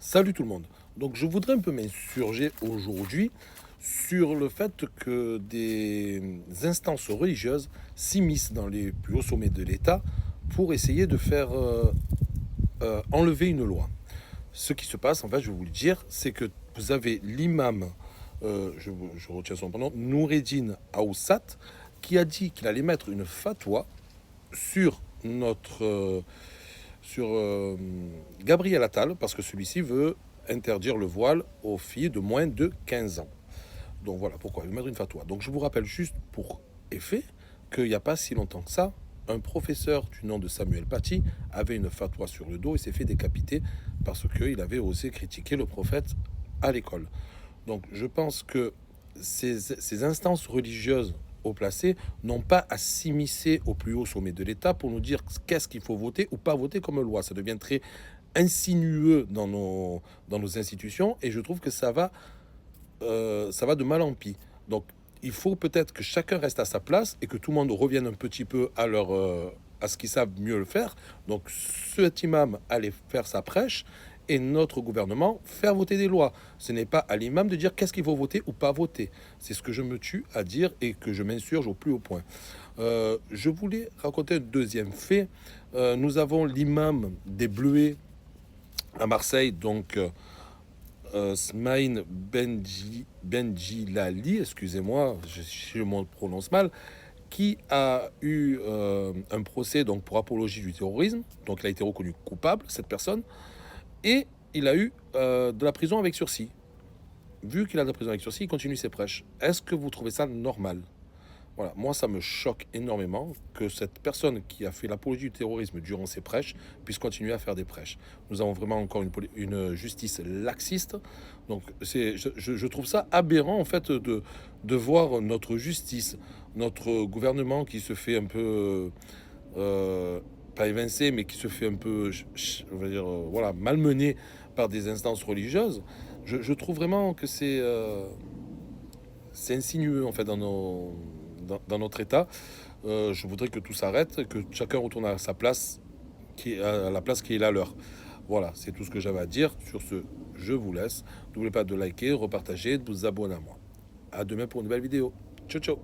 Salut tout le monde. Donc je voudrais un peu m'insurger aujourd'hui sur le fait que des instances religieuses s'immiscent dans les plus hauts sommets de l'État pour essayer de faire enlever une loi. Ce qui se passe, en fait, je vais vous le dire, c'est que vous avez l'imam, je retiens son prénom, Noureddin Aoussat, qui a dit qu'il allait mettre une fatwa sur sur Gabriel Attal, parce que celui-ci veut interdire le voile aux filles de moins de 15 ans. Donc voilà pourquoi il veut mettre une fatwa. Donc je vous rappelle juste pour effet qu'il n'y a pas si longtemps que ça, un professeur du nom de Samuel Paty avait une fatwa sur le dos et s'est fait décapiter parce qu'il avait osé critiquer le prophète à l'école. Donc je pense que ces instances religieuses haut placées n'ont pas à s'immiscer au plus haut sommet de l'État pour nous dire qu'est-ce qu'il faut voter ou pas voter comme loi. Ça devient très insinueux dans nos institutions et je trouve que ça va de mal en pis. Donc il faut peut-être que chacun reste à sa place et que tout le monde revienne un petit peu à ce qu'ils savent mieux le faire. Donc cet imam allait faire sa prêche et notre gouvernement faire voter des lois. Ce n'est pas à l'imam de dire qu'est-ce qu'il faut voter ou pas voter. C'est ce que je me tue à dire et que je m'insurge au plus haut point. Je voulais raconter un deuxième fait. Nous avons l'imam des Bleuets à Marseille, donc Smaïn Benjilali, excusez-moi, je me prononce mal, qui a eu un procès donc, pour apologie du terrorisme. Donc il a été reconnu coupable, cette personne, et il a eu de la prison avec sursis. Vu qu'il a de la prison avec sursis, il continue ses prêches. Est-ce que vous trouvez ça normal? Voilà, moi ça me choque énormément que cette personne qui a fait l'apologie du terrorisme durant ses prêches puisse continuer à faire des prêches. Nous avons vraiment encore une justice laxiste. Donc je trouve ça aberrant en fait de voir notre justice, notre gouvernement qui se fait un peu, pas évincé, mais qui se fait un peu, je veux dire, voilà, malmené par des instances religieuses. Je trouve vraiment que c'est insinueux en fait dans notre état. Je voudrais que tout s'arrête, que chacun retourne à sa place, à la place qui est la leur. Voilà, c'est tout ce que j'avais à dire. Sur ce, je vous laisse. N'oubliez pas de liker, repartager, de vous abonner à moi. À demain pour une nouvelle vidéo. Ciao, ciao.